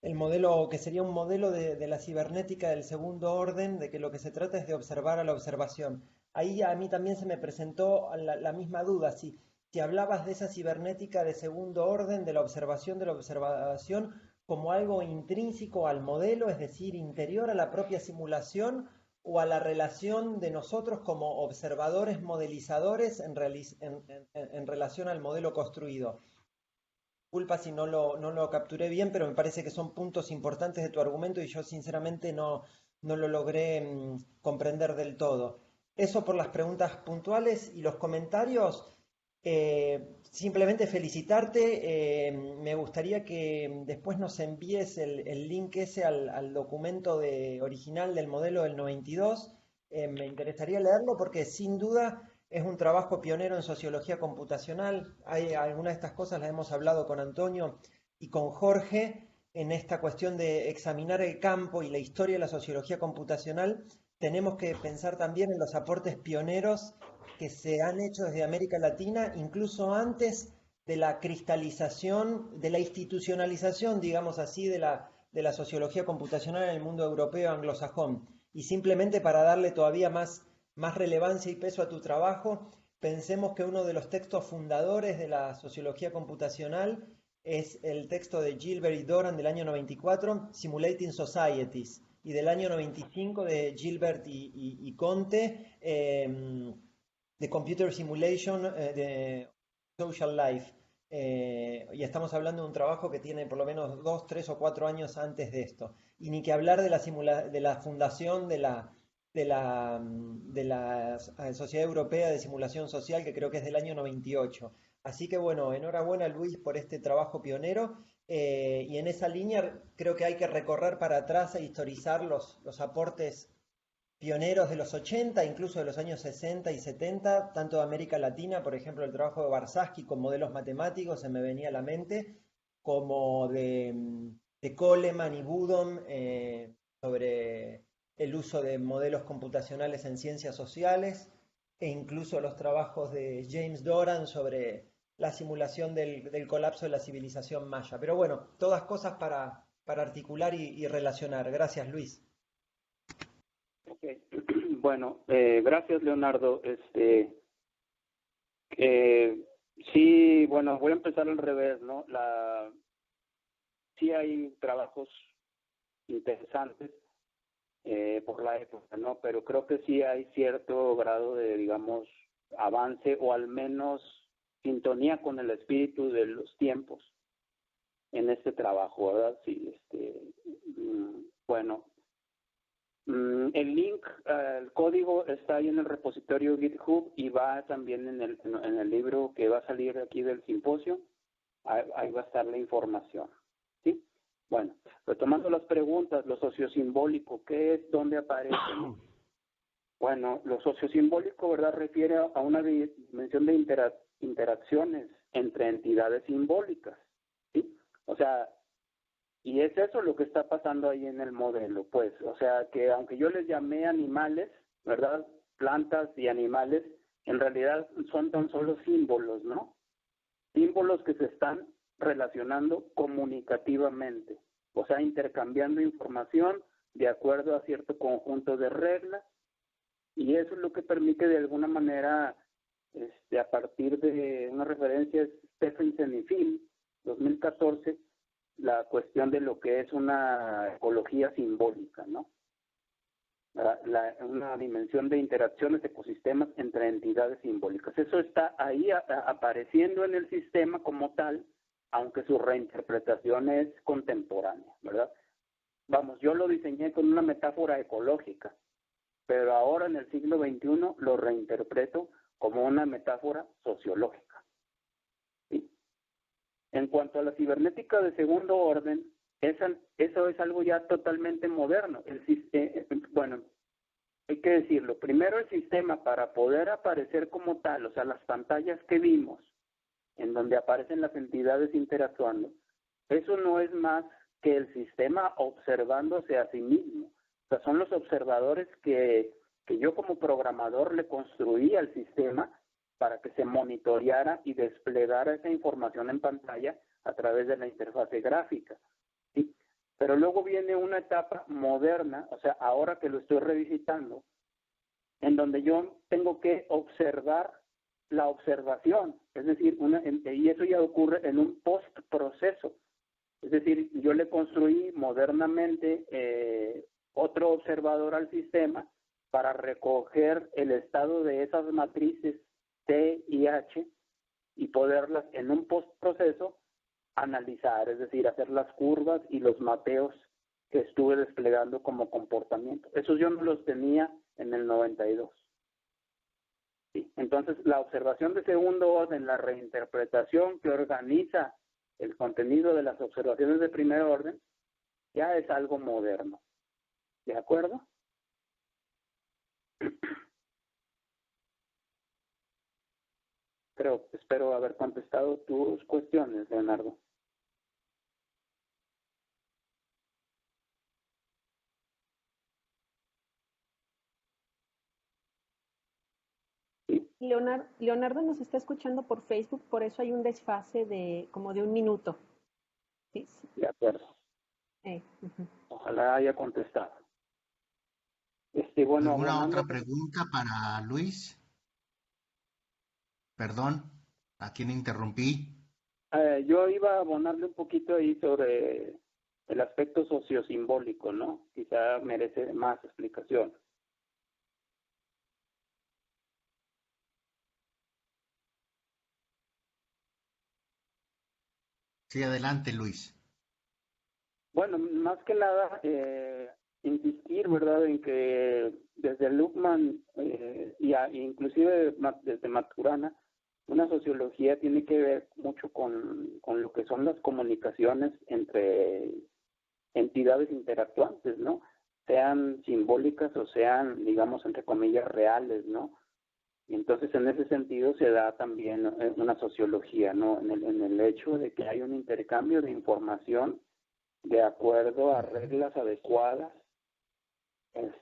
el modelo, que sería un modelo de la cibernética del segundo orden, de que lo que se trata es de observar a la observación. Ahí a mí también se me presentó la misma duda, si hablabas de esa cibernética de segundo orden, de la observación como algo intrínseco al modelo, es decir, interior a la propia simulación, o a la relación de nosotros como observadores modelizadores en relación al modelo construido. Disculpa si no lo capturé bien, pero me parece que son puntos importantes de tu argumento y yo sinceramente no lo logré comprender del todo. Eso por las preguntas puntuales y los comentarios. Simplemente felicitarte. Me gustaría que después nos envíes el link ese al documento original del modelo del 92. Me interesaría leerlo porque sin duda es un trabajo pionero en sociología computacional. Algunas de estas cosas las hemos hablado con Antonio y con Jorge en esta cuestión de examinar el campo y la historia de la sociología computacional tenemos que pensar también en los aportes pioneros que se han hecho desde América Latina, incluso antes de la cristalización, de la institucionalización, digamos así, de la sociología computacional en el mundo europeo anglosajón. Y simplemente para darle todavía más relevancia y peso a tu trabajo, pensemos que uno de los textos fundadores de la sociología computacional es el texto de Gilbert y Doran del año 94, Simulating Societies, y del año 95 de Gilbert y Conte, The Computer Simulation de Social Life. Y estamos hablando de un trabajo que tiene por lo menos 2, 3 o 4 años antes de esto. Y ni que hablar de de la fundación de la Sociedad Europea de Simulación Social, que creo que es del año 98. Así que bueno, enhorabuena Luis por este trabajo pionero. Y en esa línea creo que hay que recorrer para atrás e historizar los aportes pioneros de los 80, incluso de los años 60 y 70, tanto de América Latina, por ejemplo, el trabajo de Warshawski con modelos matemáticos se me venía a la mente, como de Coleman y Budom sobre el uso de modelos computacionales en ciencias sociales, e incluso los trabajos de James Doran sobre la simulación del colapso de la civilización maya. Pero bueno, todas cosas para articular y relacionar. Gracias, Luis. Okay. Bueno, gracias, Leonardo. Sí, bueno, voy a empezar al revés, ¿no? Sí hay trabajos interesantes por la época, ¿no? Pero creo que sí hay cierto grado de, digamos, avance o al menos sintonía con el espíritu de los tiempos en este trabajo, ¿verdad? Sí, bueno, el link, el código está ahí en el repositorio GitHub y va también en el libro que va a salir aquí del simposio. Ahí va a estar la información, ¿sí? Bueno, retomando las preguntas, lo sociosimbólico, ¿qué es? ¿Dónde aparece? Bueno, lo sociosimbólico, ¿verdad? Refiere a una dimensión de interacciones entre entidades simbólicas, ¿sí? O sea, y es eso lo que está pasando ahí en el modelo, pues, o sea, que aunque yo les llamé animales, ¿verdad? Plantas y animales, en realidad son tan solo símbolos, ¿no? Símbolos que se están relacionando comunicativamente, o sea, intercambiando información de acuerdo a cierto conjunto de reglas, y eso es lo que permite de alguna manera, a partir de una referencia de Stephenson y Phil, 2014, la cuestión de lo que es una ecología simbólica, ¿no? Una dimensión de interacciones, ecosistemas entre entidades simbólicas. Eso está ahí apareciendo en el sistema como tal, aunque su reinterpretación es contemporánea, ¿verdad? Vamos, yo lo diseñé con una metáfora ecológica, pero ahora en el siglo XXI lo reinterpreto como una metáfora sociológica. ¿Sí? En cuanto a la cibernética de segundo orden, eso es algo ya totalmente moderno. Bueno, hay que decirlo. Primero, el sistema, para poder aparecer como tal, o sea, las pantallas que vimos, en donde aparecen las entidades interactuando, eso no es más que el sistema observándose a sí mismo. O sea, son los observadores que yo como programador le construí al sistema para que se monitoreara y desplegara esa información en pantalla a través de la interfase gráfica, ¿sí? Pero luego viene una etapa moderna, o sea, ahora que lo estoy revisitando, en donde yo tengo que observar la observación, es decir, y eso ya ocurre en un post-proceso. Es decir, yo le construí modernamente otro observador al sistema para recoger el estado de esas matrices T y H y poderlas en un postproceso analizar, es decir, hacer las curvas y los mapeos que estuve desplegando como comportamiento. Esos yo no los tenía en el 92. Sí. Entonces, la observación de segundo orden, la reinterpretación que organiza el contenido de las observaciones de primer orden, ya es algo moderno. ¿De acuerdo? Espero haber contestado tus cuestiones, Leonardo. Leonardo nos está escuchando por Facebook, por eso hay un desfase de como de 1 minuto. Sí, sí. De acuerdo. Ujú. Ojalá haya contestado. Bueno, ¿Alguna otra abonando, pregunta para Luis? Perdón, ¿a quién interrumpí? yo iba a abonarle un poquito ahí sobre el aspecto sociosimbólico, ¿no? Quizá merece más explicación. Sí, adelante, Luis. Bueno, más que nada, insistir, ¿verdad?, en que desde Luhmann inclusive desde Maturana, una sociología tiene que ver mucho con lo que son las comunicaciones entre entidades interactuantes, ¿no? Sean simbólicas o sean, digamos, entre comillas, reales, ¿no? Y entonces, en ese sentido, se da también una sociología, ¿no? En el hecho de que hay un intercambio de información de acuerdo a reglas adecuadas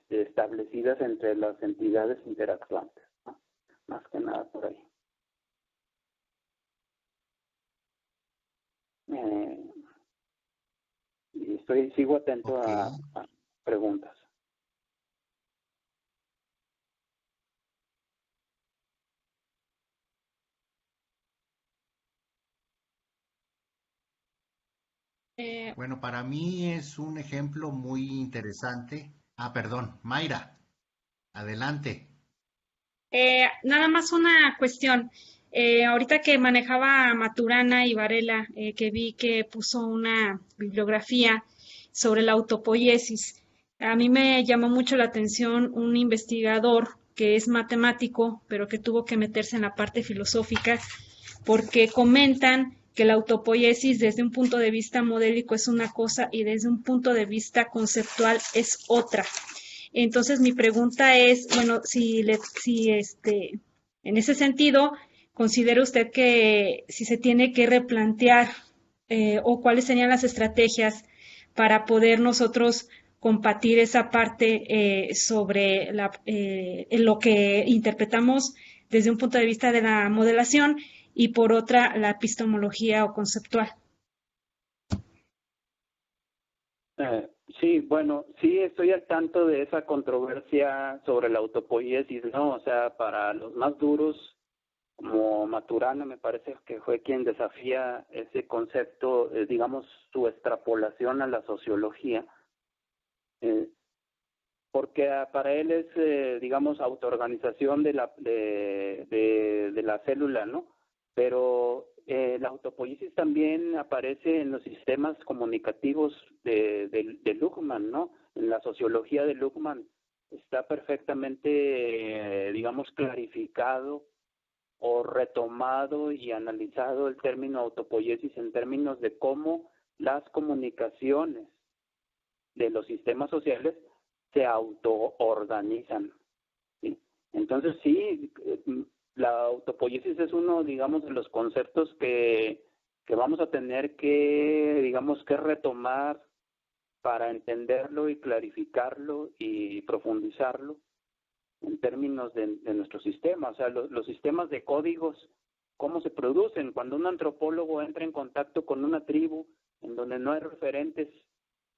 establecidas entre las entidades interactuantes, ¿no? Más que nada por ahí. Y sigo atento Ok. a preguntas. Bueno, para mí es un ejemplo muy interesante. Ah, perdón, Mayra, adelante. Nada más una cuestión. Ahorita que manejaba Maturana y Varela, que vi que puso una bibliografía sobre la autopoiesis, a mí me llamó mucho la atención un investigador que es matemático, pero que tuvo que meterse en la parte filosófica, porque comentan que la autopoiesis desde un punto de vista modélico es una cosa y desde un punto de vista conceptual es otra. Entonces mi pregunta es, bueno, en ese sentido, ¿considera usted que si se tiene que replantear o cuáles serían las estrategias para poder nosotros compartir esa parte sobre lo que interpretamos desde un punto de vista de la modelación y por otra la epistemología o conceptual? Sí, bueno, sí estoy al tanto de esa controversia sobre la autopoiesis, ¿no? O sea, para los más duros, como Maturana, me parece que fue quien desafía ese concepto, digamos, su extrapolación a la sociología, eh, porque para él es, digamos, autoorganización de la célula, ¿no? Pero la autopoiesis también aparece en los sistemas comunicativos de Luhmann, ¿no? En la sociología de Luhmann está perfectamente, digamos, clarificado o retomado y analizado el término autopoiesis en términos de cómo las comunicaciones de los sistemas sociales se autoorganizan, ¿sí? Entonces sí, la autopoiesis es uno, digamos, de los conceptos que vamos a tener que, digamos, que retomar para entenderlo y clarificarlo y profundizarlo en términos de nuestro sistema. O sea, los sistemas de códigos, ¿cómo se producen? Cuando un antropólogo entra en contacto con una tribu en donde no hay referentes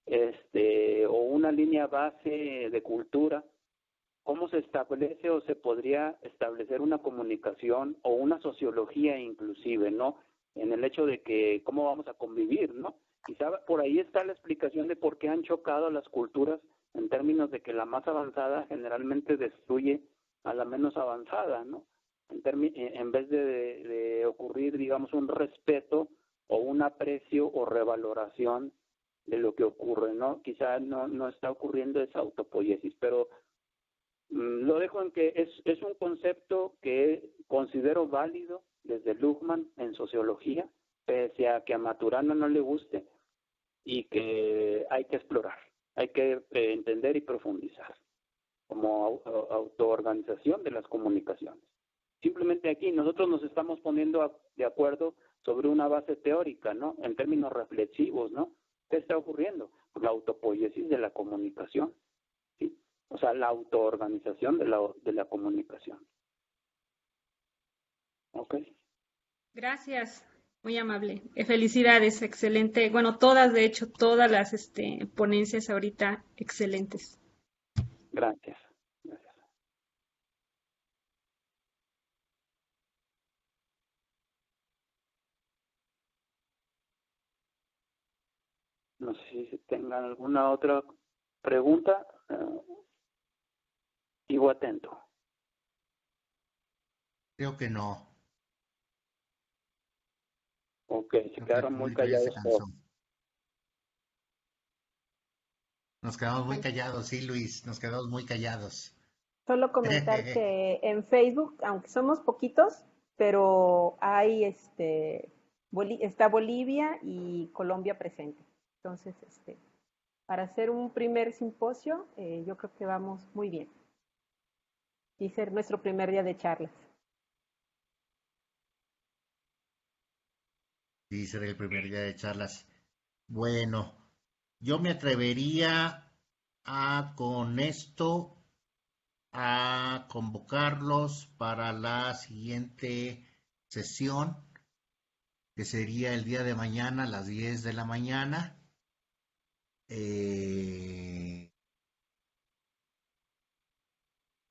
o una línea base de cultura, ¿cómo se establece o se podría establecer una comunicación o una sociología inclusive, ¿no? En el hecho de que cómo vamos a convivir, ¿no? Quizá por ahí está la explicación de por qué han chocado las culturas en términos de que la más avanzada generalmente destruye a la menos avanzada, ¿no? En vez de ocurrir, digamos, un respeto o un aprecio o revaloración de lo que ocurre, ¿no? Quizá no está ocurriendo esa autopoiesis, pero lo dejo en que es un concepto que considero válido desde Luhmann en sociología, pese a que a Maturana no le guste, y que hay que explorar, hay que entender y profundizar como autoorganización de las comunicaciones. Simplemente aquí nosotros nos estamos poniendo de acuerdo sobre una base teórica, ¿no? En términos reflexivos, ¿no? ¿Qué está ocurriendo? La autopoiesis de la comunicación, ¿sí? O sea, la autoorganización de la comunicación. Ok. Gracias, muy amable. Felicidades, excelente. Bueno, todas, de hecho, todas las ponencias ahorita excelentes. Gracias. Gracias. No sé si tengan alguna otra pregunta. Sigo atento. Creo que no. Ok, se Creo que el quedaron muy público ya se callados todos. cansó. Nos quedamos muy callados, sí, Luis, nos quedamos muy callados. Solo comentar que en Facebook, aunque somos poquitos, pero hay está Bolivia y Colombia presente. Entonces, para hacer un primer simposio, yo creo que vamos muy bien. Y ser nuestro primer día de charlas. Sí, será el primer día de charlas. Bueno, yo me atrevería con esto a convocarlos para la siguiente sesión, que sería el día de mañana a las 10 de la mañana.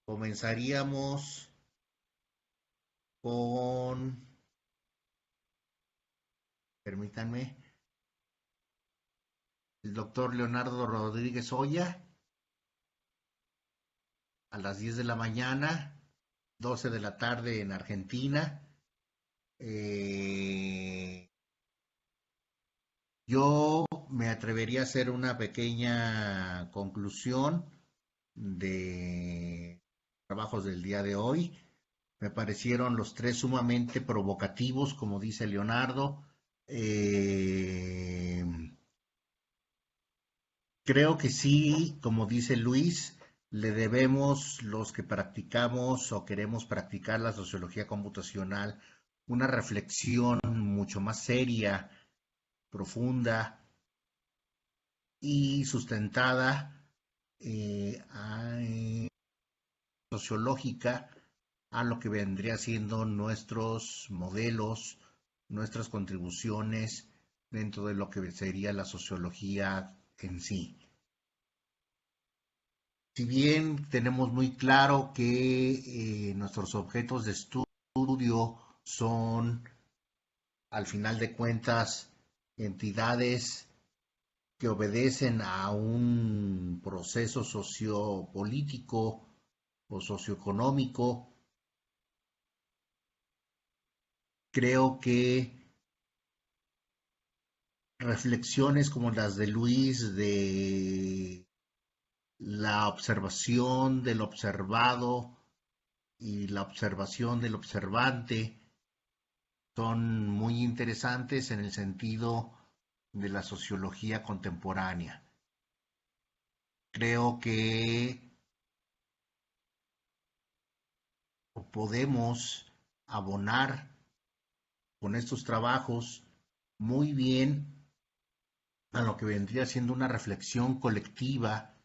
Comenzaríamos con, permítanme, el doctor Leonardo Rodríguez Oya a las 10 de la mañana, 12 de la tarde en Argentina. Yo me atrevería a hacer una pequeña conclusión de trabajos del día de hoy. Me parecieron los tres sumamente provocativos, como dice Leonardo. Creo que sí, como dice Luis, le debemos los que practicamos o queremos practicar la sociología computacional una reflexión mucho más seria, profunda y sustentada sociológica a lo que vendría siendo nuestros modelos, nuestras contribuciones dentro de lo que sería la sociología en sí. Si bien tenemos muy claro que nuestros objetos de estudio son, al final de cuentas, entidades que obedecen a un proceso sociopolítico o socioeconómico, creo que reflexiones como las de Luis, de la observación del observado y la observación del observante, son muy interesantes en el sentido de la sociología contemporánea. Creo que podemos abonar con estos trabajos muy bien a lo que vendría siendo una reflexión colectiva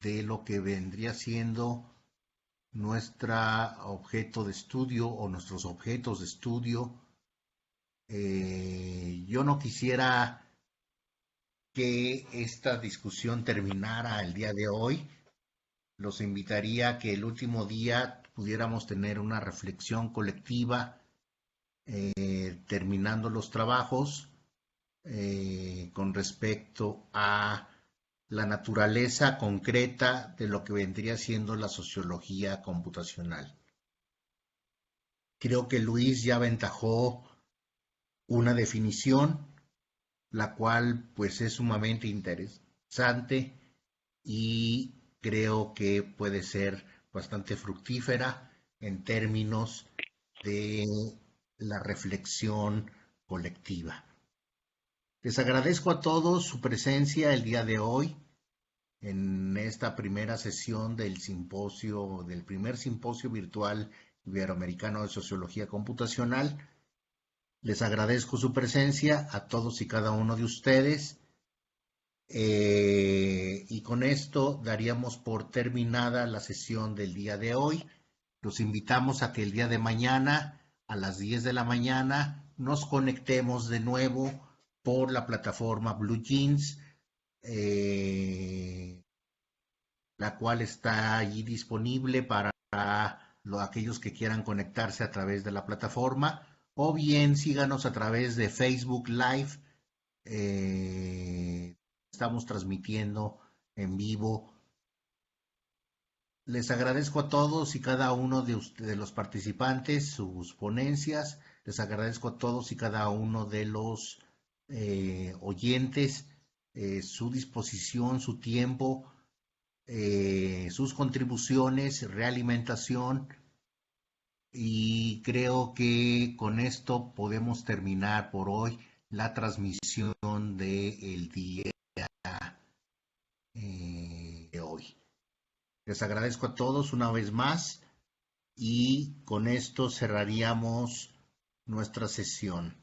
de lo que vendría siendo nuestro objeto de estudio o nuestros objetos de estudio. Yo no quisiera que esta discusión terminara el día de hoy. Los invitaría a que el último día pudiéramos tener una reflexión colectiva terminando los trabajos con respecto a la naturaleza concreta de lo que vendría siendo la sociología computacional. Creo que Luis ya aventajó una definición, la cual pues es sumamente interesante y creo que puede ser bastante fructífera en términos de la reflexión colectiva. Les agradezco a todos su presencia el día de hoy en esta primera sesión del simposio, del primer simposio virtual iberoamericano de sociología computacional. Les agradezco su presencia a todos y cada uno de ustedes. Y con esto daríamos por terminada la sesión del día de hoy. Los invitamos a que el día de mañana a las 10 de la mañana nos conectemos de nuevo por la plataforma Blue Jeans, la cual está allí disponible para aquellos que quieran conectarse a través de la plataforma, o bien síganos a través de Facebook Live. Estamos transmitiendo en vivo. Les agradezco a todos y cada uno de los participantes sus ponencias. Les agradezco a todos y cada uno de los oyentes su disposición, su tiempo, sus contribuciones, realimentación, y creo que con esto podemos terminar por hoy la transmisión del día de hoy. Les agradezco a todos una vez más y con esto cerraríamos nuestra sesión.